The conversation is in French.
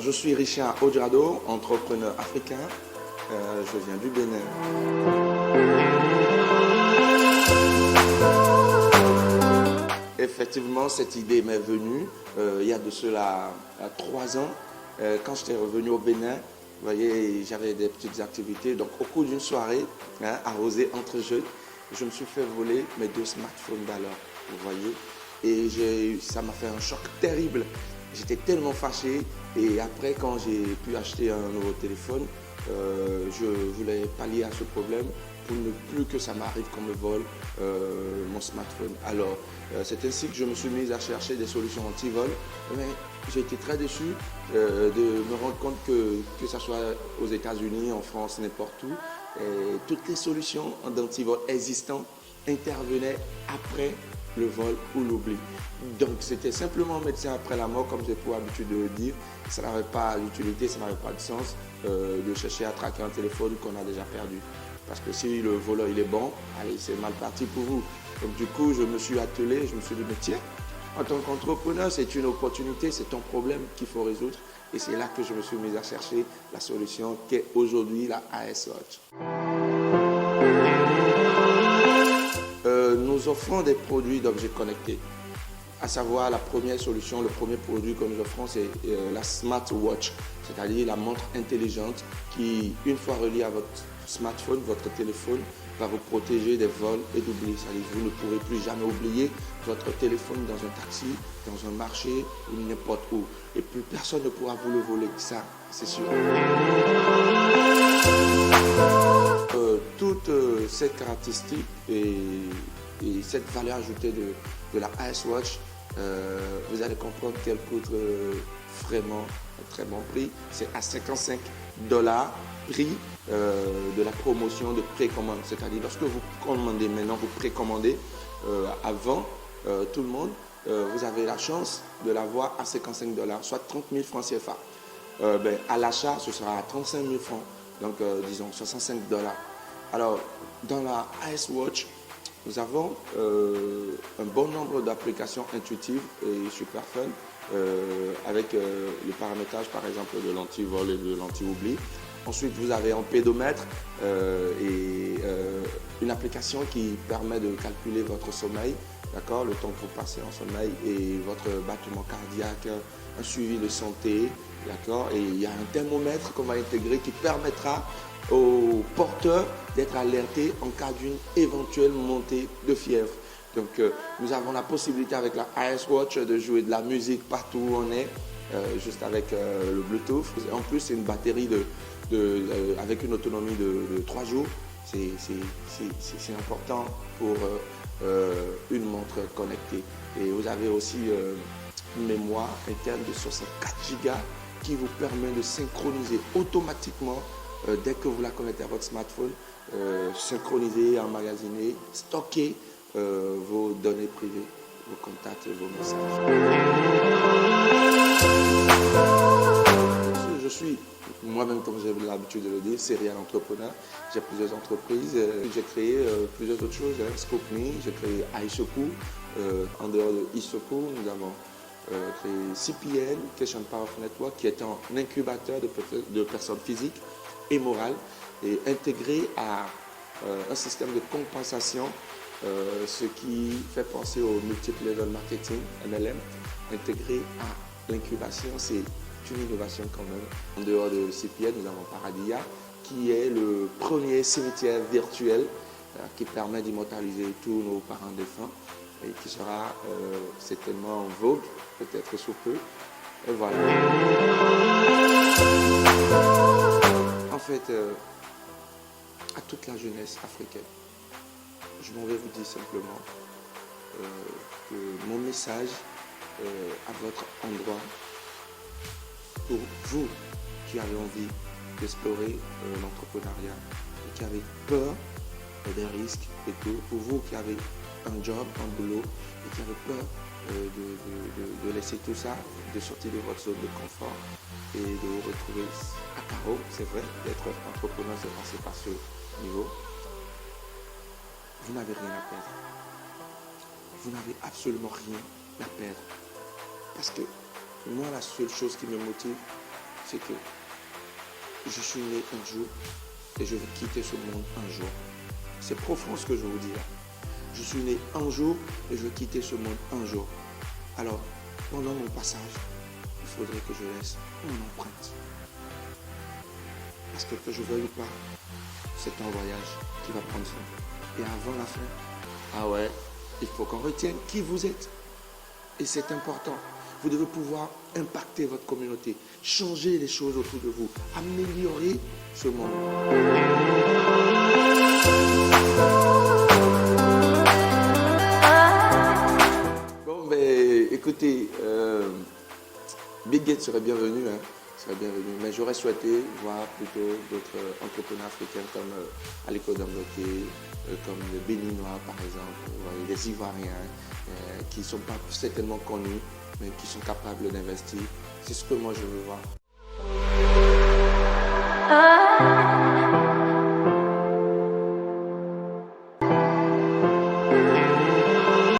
je suis Richard Odrado, entrepreneur africain. Je viens du Bénin. Effectivement, cette idée m'est venue il y a de cela 3 ans. Quand j'étais revenu au Bénin, vous voyez, j'avais des petites activités. Donc, au cours d'une soirée, arrosée entre jeux, je me suis fait voler mes 2 smartphones d'alors, vous voyez. Et ça m'a fait un choc terrible. J'étais tellement fâché. Et après, quand j'ai pu acheter un nouveau téléphone, je voulais pallier à ce problème pour ne plus que ça m'arrive qu'on me vole mon smartphone. Alors, c'est ainsi que je me suis mis à chercher des solutions anti-vol. Mais j'ai été très déçu de me rendre compte que ce soit aux États-Unis, en France, n'importe où, toutes les solutions d'anti-vol existantes intervenaient après le vol ou l'oubli. Donc c'était simplement médecin après la mort, comme j'ai pour habitude de le dire. Ça n'avait pas d'utilité, ça n'avait pas de sens de chercher à traquer un téléphone qu'on a déjà perdu. Parce que si le voleur il est bon, allez, c'est mal parti pour vous. Donc du coup, je me suis attelé, je me suis dit, mais tiens, en tant qu'entrepreneur, c'est une opportunité, c'est ton problème qu'il faut résoudre. Et c'est là que je me suis mis à chercher la solution qu'est aujourd'hui la AS Watch. Nous offrons des produits d'objets connectés. À savoir, la première solution, le premier produit que nous offrons, c'est la smartwatch, c'est-à-dire la montre intelligente qui, une fois reliée à votre smartphone, votre téléphone, va vous protéger des vols et d'oubli. C'est-à-dire que vous ne pourrez plus jamais oublier votre téléphone dans un taxi, dans un marché ou n'importe où. Et plus personne ne pourra vous le voler, ça, c'est sûr. Toutes ces caractéristiques et cette valeur ajoutée de la AS Watch, vous allez comprendre qu'elle coûte vraiment un très bon prix. C'est à $55, prix de la promotion de précommande. C'est-à-dire lorsque vous commandez maintenant, vous précommandez avant tout le monde, vous avez la chance de l'avoir à $55, soit 30 000 francs CFA. À l'achat, ce sera à 35 000 francs, donc disons $65. Alors, dans la AS Watch, nous avons un bon nombre d'applications intuitives et super fun avec le paramétrage par exemple de l'anti-vol et de l'anti-oubli. Ensuite, vous avez un pédomètre et une application qui permet de calculer votre sommeil, d'accord, le temps que vous passez en sommeil et votre battement cardiaque, un suivi de santé, d'accord, et il y a un thermomètre qu'on va intégrer qui permettra aux porteurs d'être alertés en cas d'une éventuelle montée de fièvre. Donc nous avons la possibilité avec la AS Watch de jouer de la musique partout où on est, juste avec le Bluetooth. En plus, c'est une batterie avec une autonomie de 3 jours. C'est important pour une montre connectée. Et vous avez aussi une mémoire interne de 64 Go qui vous permet de synchroniser automatiquement dès que vous la connectez à votre smartphone, synchroniser, emmagasiner, stocker vos données privées, vos contacts et vos messages. Je suis moi-même, comme j'ai l'habitude de le dire, serial entrepreneur. J'ai plusieurs entreprises. J'ai créé plusieurs autres choses. Scope.me, j'ai créé iSoku. En dehors de iSoku, nous avons créé CPN, Cash and Power Network, qui est un incubateur de personnes physiques et morales et intégré à un système de compensation, ce qui fait penser au multi-level marketing, MLM, intégré à l'incubation. C'est une innovation quand même. En dehors de CPN, nous avons Paradia, qui est le premier cimetière virtuel qui permet d'immortaliser tous nos parents défunts et qui sera certainement en vogue, peut-être sous peu. Et voilà. En fait, à toute la jeunesse africaine, je m'en vais vous dire simplement que mon message à votre endroit, pour vous qui avez envie d'explorer l'entrepreneuriat et qui avez peur des risques et tout, pour vous qui avez un job, un boulot et qui avez peur de laisser tout ça, de sortir de votre zone de confort et de vous retrouver à carreau, c'est vrai, d'être entrepreneur, c'est passer par ce niveau. Vous n'avez rien à perdre. Vous n'avez absolument rien à perdre. Parce que moi, la seule chose qui me motive, c'est que je suis né un jour et je vais quitter ce monde un jour. C'est profond ce que je vous dis là. Je suis né un jour et je vais quitter ce monde un jour. Alors, pendant mon passage, il faudrait que je laisse une empreinte. Parce que je veuille ou pas, c'est un voyage qui va prendre fin. Et avant la fin, ah ouais, il faut qu'on retienne qui vous êtes. Et c'est important. Vous devez pouvoir impacter votre communauté, changer les choses autour de vous, améliorer ce monde. Bon, ben, écoutez, Bill Gates serait bienvenu, hein, mais j'aurais souhaité voir plutôt d'autres entrepreneurs africains comme Aliko Dangote, comme le Béninois par exemple, les Ivoiriens, qui ne sont pas certainement connus, mais qui sont capables d'investir. C'est ce que moi je veux voir.